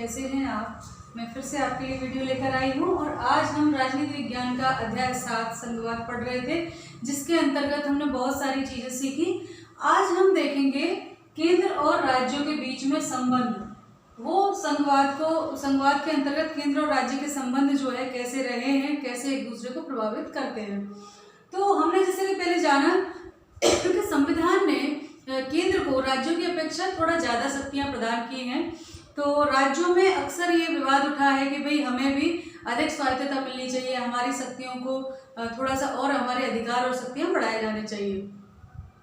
कैसे हैं आप। मैं फिर से आपके लिए वीडियो लेकर आई हूं और आज हम राजनीति विज्ञान का अध्याय 7 संघवाद पढ़ रहे थे, जिसके अंतर्गत हमने बहुत सारी चीजें सीखी। आज हम देखेंगे केंद्र और राज्यों के बीच में संबंध। वो संघवाद के अंतर्गत केंद्र और राज्य के संबंध जो है कैसे रहे हैं, कैसे एक दूसरे को प्रभावित करते हैं। तो हमने जैसे कि पहले जाना कि संविधान ने केंद्र को राज्यों की अपेक्षा थोड़ा ज्यादा शक्तियां प्रदान की हैं। तो राज्यों में अक्सर ये विवाद उठा है कि भाई हमें भी अधिक स्वायत्तता मिलनी चाहिए, हमारी शक्तियों को थोड़ा सा और हमारे अधिकार और शक्तियां बढ़ाए जाने चाहिए।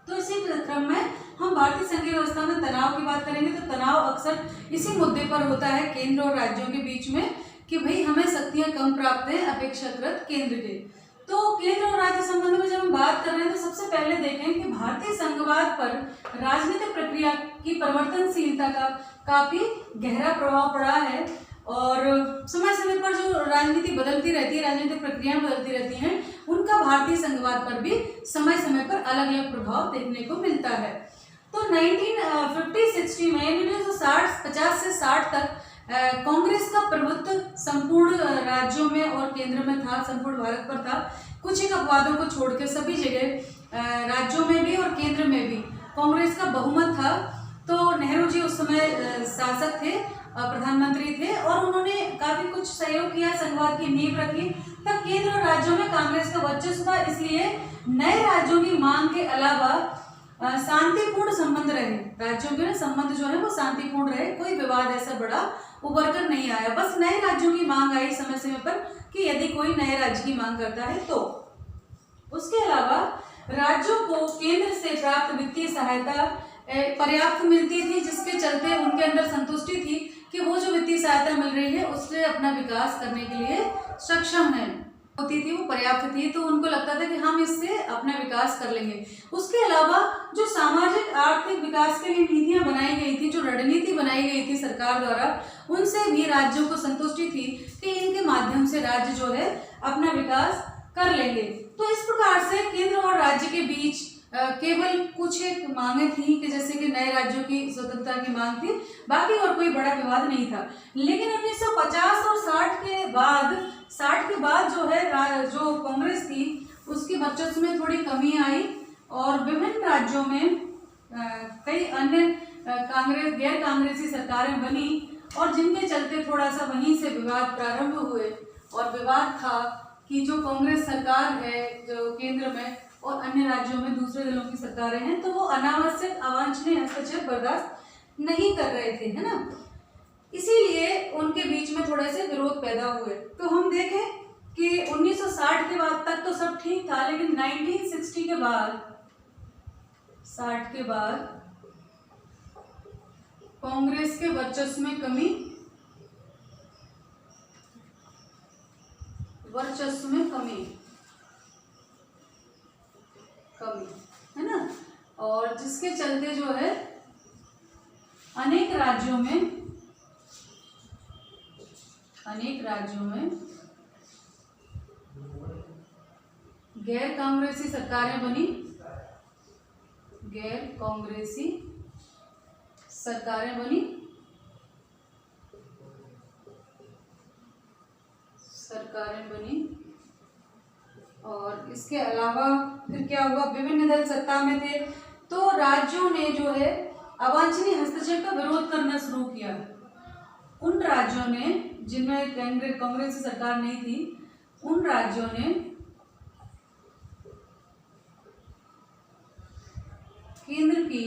तो इसी क्रम में हम भारतीय संघीय व्यवस्था में तनाव की बात करेंगे। तो तनाव अक्सर इसी मुद्दे पर होता है केंद्र और राज्यों के बीच में कि भाई हमें शक्तियां कम प्राप्त हैं अपेक्षाकृत केंद्र के। तो केंद्र और राज्य संबंध में जब हम बात कर रहे हैं तो सबसे पहले देखें कि भारतीय संघवाद पर राजनीतिक प्रक्रिया की परिवर्तनशीलता का काफी गहरा प्रभाव पड़ा है और समय समय पर जो राजनीति बदलती रहती है, राजनीतिक प्रक्रियाएं बदलती रहती हैं, उनका भारतीय संघवाद पर भी समय समय पर अलग अलग प्रभाव देखने को मिलता है। तो 1950-60 में 1950 से 60 तक कांग्रेस का प्रभुत्व संपूर्ण राज्यों में और केंद्र में था, संपूर्ण भारत पर था। कुछ एक अपवादों को छोड़कर सभी जगह राज्यों में भी और केंद्र में भी कांग्रेस का बहुमत था। तो नेहरू जी उस समय शासक थे, प्रधानमंत्री थे और उन्होंने काफी कुछ सहयोग किया, संघवाद की नींव रखी। तब केंद्र और राज्यों में कांग्रेस का वर्चस्व था, इसलिए नए राज्यों की मांग के अलावा शांतिपूर्ण संबंध रहे। राज्यों के संबंध जो है वो शांतिपूर्ण रहे, कोई विवाद ऐसा बड़ा उभर कर नहीं आया। बस नए राज्यों की मांग आई समय समय पर कि यदि कोई नए राज्य की मांग करता है तो। उसके अलावा राज्यों को केंद्र से प्राप्त वित्तीय सहायता पर्याप्त मिलती थी, जिसके चलते उनके अंदर संतुष्टि थी कि वो जो वित्तीय सहायता मिल रही है उससे अपना विकास करने के लिए सक्षम है, होती थी, वो पर्याप्त थी। तो उनको लगता था कि हम इससे अपना विकास कर लेंगे। उसके अलावा जो सामाजिक आर्थिक विकास के लिए नीतियां बनाई गई थी, जो रणनीति बनाई गई थी सरकार द्वारा, उनसे भी राज्यों को संतुष्टि थी कि इनके माध्यम से राज्य जो है अपना विकास कर लेंगे। तो इस प्रकार से केंद्र और राज्य के बीच केवल कुछ एक मांगे थी कि जैसे कि नए राज्यों की स्वतंत्रता की मांग थी, बाकी और कोई बड़ा विवाद नहीं था। लेकिन 1950 और 60 के बाद जो है जो कांग्रेस थी उसकी वर्चस्व में थोड़ी कमी आई और विभिन्न राज्यों में कई अन्य गैर कांग्रेसी सरकारें बनी और जिनके चलते थोड़ा सा वहीं से विवाद प्रारंभ हुए। और विवाद था कि जो कांग्रेस सरकार है जो केंद्र में और अन्य राज्यों में दूसरे दलों की सरकारें हैं, तो वो अनावश्यक अवांछनीय हस्तक्षेप बर्दाश्त नहीं कर रहे थे, है ना। इसीलिए उनके बीच में थोड़े से विरोध पैदा हुए। तो हम देखें कि 1960 के बाद तक तो सब ठीक था, लेकिन 1960 के बाद 60 के बाद कांग्रेस के वर्चस्व में कमी है ना। और जिसके चलते जो है अनेक राज्यों में गैर कांग्रेसी सरकारें बनी, और इसके अलावा फिर क्या हुआ, विभिन्न दल सत्ता में थे तो राज्यों ने जो है अवांछनीय हस्तक्षेप का विरोध करना शुरू किया। उन राज्यों ने जिनमें कांग्रेस की सरकार नहीं थी, उन राज्यों ने केंद्र की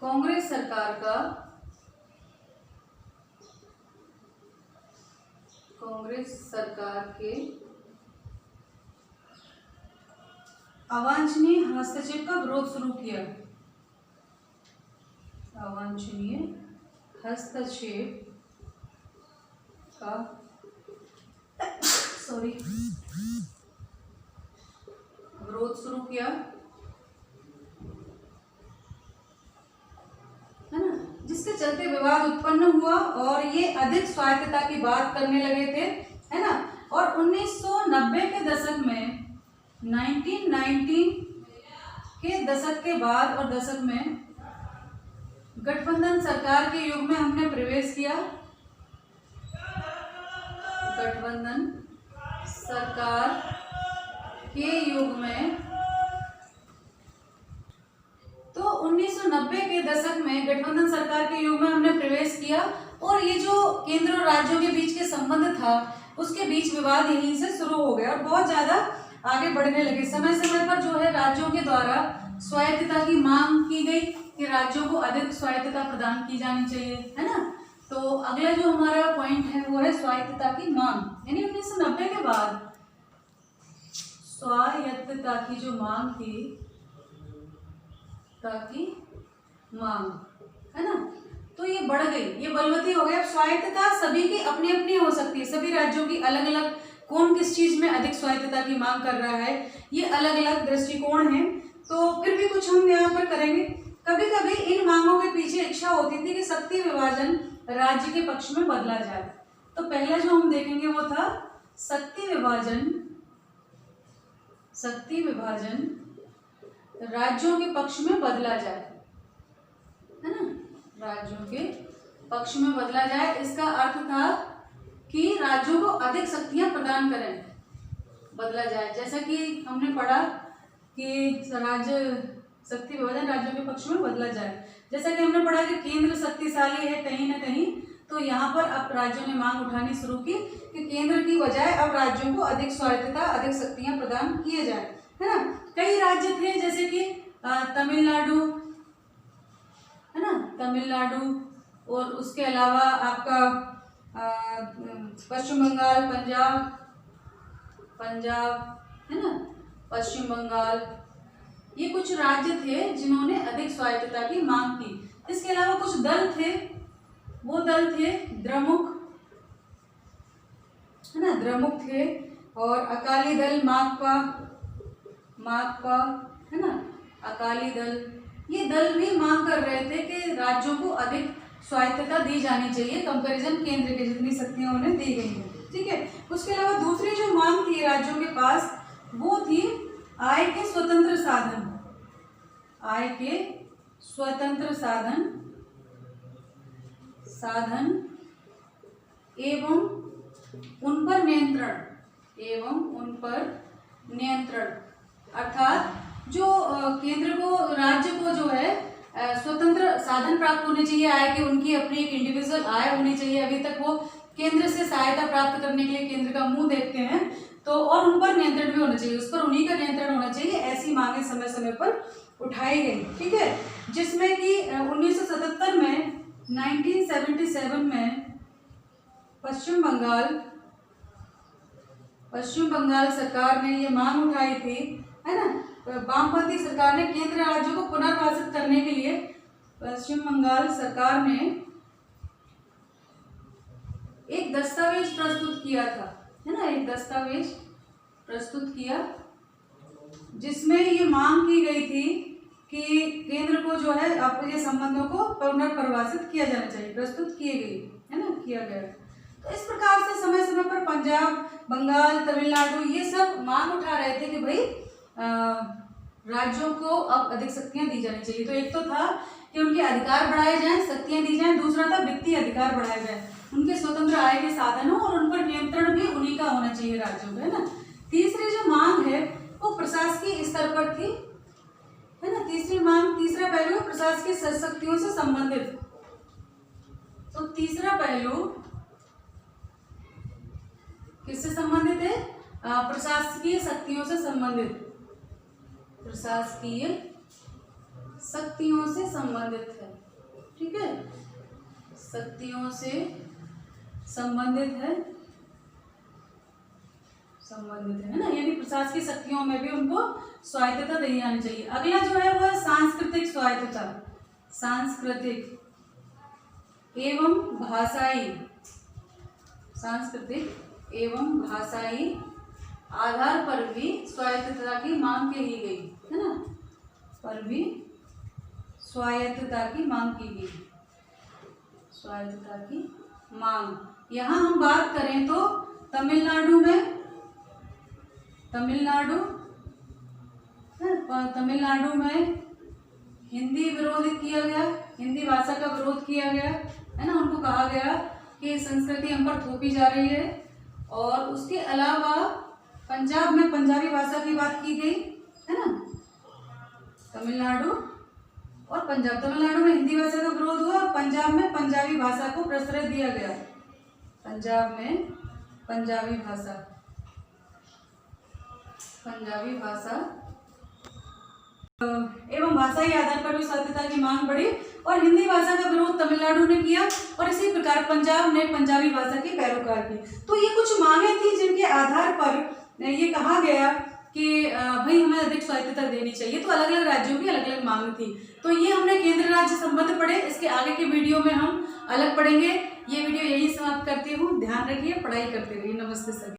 कांग्रेस सरकार के अवांछनीय हस्तक्षेप का विरोध शुरू किया। अवांछनीय हस्तक्षेप का विरोध शुरू किया, है ना, जिसके चलते विवाद उत्पन्न हुआ और ये अधिक स्वायत्तता की बात करने लगे थे, है ना। और 1990 के दशक में 1990 के दशक के बाद और दशक में गठबंधन सरकार के युग में हमने प्रवेश किया, गठबंधन सरकार के युग में। तो 1990 के दशक में गठबंधन सरकार के युग में हमने प्रवेश किया और ये जो केंद्र और राज्यों के बीच के संबंध था उसके बीच विवाद यहीं से शुरू हो गया और बहुत ज्यादा आगे बढ़ने लगे। समय समय पर जो है राज्यों के द्वारा स्वायत्तता की मांग की गई कि राज्यों को अधिक स्वायत्तता प्रदान की जानी चाहिए, है ना। तो अगला जो हमारा पॉइंट है वो है स्वायत्तता की मांग। यानी 1990 के बाद स्वायत्तता की जो मांग थी, ताकि मांग, है ना, तो ये बढ़ गई, ये बलवती हो गई। अब स्वायत्तता सभी की अपनी अपनी हो सकती है, सभी राज्यों की अलग अलग, कौन किस चीज में अधिक स्वायत्तता की मांग कर रहा है, ये अलग अलग दृष्टिकोण है। तो फिर भी कुछ हम यहाँ पर करेंगे। कभी कभी इन मांगों के पीछे इच्छा होती थी कि शक्ति विभाजन राज्य के पक्ष में बदला जाए। तो पहला जो हम देखेंगे वो था शक्ति विभाजन, शक्ति विभाजन राज्यों के पक्ष में बदला जाए, है ना, राज्यों के पक्ष में बदला जाए। इसका अर्थ था कि राज्यों को अधिक शक्तियां प्रदान करें, बदला जाए। जैसा कि हमने पढ़ा कि राज्य शक्ति विभाजन राज्यों के पक्ष में बदला जाए। जैसा कि हमने पढ़ा कि केंद्र शक्तिशाली है कहीं ना कहीं, तो यहाँ पर अब राज्यों ने मांग उठानी शुरू की कि केंद्र की बजाय अब राज्यों को अधिक स्वायत्तता, अधिक शक्तियां प्रदान किए जाए, है ना। कई राज्य थे जैसे कि तमिलनाडु, है ना, तमिलनाडु, और उसके अलावा आपका पश्चिम बंगाल, पंजाब, है ना, पश्चिम बंगाल, ये कुछ राज्य थे जिन्होंने अधिक स्वायत्तता की मांग की। इसके अलावा कुछ दल थे, वो दल थे द्रमुक, है ना, द्रमुक थे, और अकाली दल, माकपा, है ना, अकाली दल, ये दल भी मांग कर रहे थे कि राज्यों को अधिक स्वायत्तता दी जानी चाहिए कंपैरिजन केंद्र के जितनी शक्तियां उन्हें दी गई हैं, ठीक है। उसके अलावा दूसरी जो मांग थी राज्यों के पास वो थी आय के स्वतंत्र साधन, आय के स्वतंत्र साधन एवं उन पर नियंत्रण, अर्थात जो केंद्र को, राज्य को जो है स्वतंत्र साधन प्राप्त होने चाहिए आय के, उनकी अपनी एक इंडिविजुअल आय होनी चाहिए। अभी तक वो केंद्र से सहायता प्राप्त करने के लिए केंद्र का मुंह देखते हैं, तो और उन पर नियंत्रण भी होना चाहिए, उस पर उन्हीं का नियंत्रण होना चाहिए। ऐसी मांगे समय समय पर उठाई गई, ठीक है। जिसमें कि 1977 में, 1977 में पश्चिम बंगाल सरकार ने ये मांग उठाई थी, है ना। वामपंथी सरकार ने केंद्र राज्यों को पुनर्वासित करने के लिए पश्चिम बंगाल सरकार ने एक दस्तावेज प्रस्तुत किया था, है ना, एक दस्तावेज प्रस्तुत किया जिसमें ये मांग की गई थी कि केंद्र को जो है अपने संबंधों को पुनर्प्रवासित किया जाना चाहिए, प्रस्तुत किए गई, है ना, किया गया। तो इस प्रकार से समय समय पर पंजाब, बंगाल, तमिलनाडु ये सब मांग उठा रहे थे कि भाई राज्यों को अब अधिक शक्तियां दी जानी चाहिए। तो एक तो था कि उनके अधिकार बढ़ाए जाएं, शक्तियां दी जाएं, दूसरा था वित्तीय अधिकार बढ़ाए जाएं, उनके स्वतंत्र आय के साधन हो और उन पर नियंत्रण भी उन्हीं का होना चाहिए राज्यों का, है ना। तीसरी जो मांग है वो प्रशासकीय स्तर पर थी, है ना। तीसरी मांग, तीसरा पहलू प्रशासकीय शक्तियों से संबंधित। तो तीसरा पहलू किससे संबंधित है? प्रशासकीय शक्तियों से संबंधित, प्रशासकीय शक्तियों से संबंधित है, ठीक है, शक्तियों से संबंधित है ना, यानी प्रशासकीय शक्तियों में भी उनको स्वायत्तता दी जानी चाहिए। अगला जो है वो सांस्कृतिक स्वायत्तता, सांस्कृतिक एवं भाषाई आधार पर भी स्वायत्तता की मांग की गई, है ना, पर भी स्वायत्तता की मांग की गई, स्वायत्तता की मांग। यहाँ हम बात करें तो तमिलनाडु में हिंदी विरोधित किया गया, हिंदी भाषा का विरोध किया गया, है ना। उनको कहा गया कि संस्कृति हम पर थोपी जा रही है। और उसके अलावा पंजाब में पंजाबी भाषा की बात की गई, है ना। तमिलनाडु और पंजाब, तमिलनाडु में हिंदी भाषा का विरोध हुआ और पंजाब में पंजाबी भाषा को प्रश्रय दिया गया। पंजाब में पंजाबी भाषा एवं भाषाई आधार पर भी स्वायत्तता की मांग बढ़ी और हिंदी भाषा का विरोध तमिलनाडु ने किया और इसी प्रकार पंजाब ने पंजाबी भाषा की पैरोकार की। तो ये कुछ मांगे थी जिनके आधार पर ये कहा गया कि भाई हमें अधिक स्वायत्तता देनी चाहिए। तो अलग अलग राज्यों की अलग अलग मांग थी। तो ये हमने केंद्र राज्य संबंध पढ़े। इसके आगे के वीडियो में हम अलग पढ़ेंगे। ये वीडियो यही समाप्त करती हूँ। ध्यान रखिए, पढ़ाई करते रहिए। नमस्ते सभी।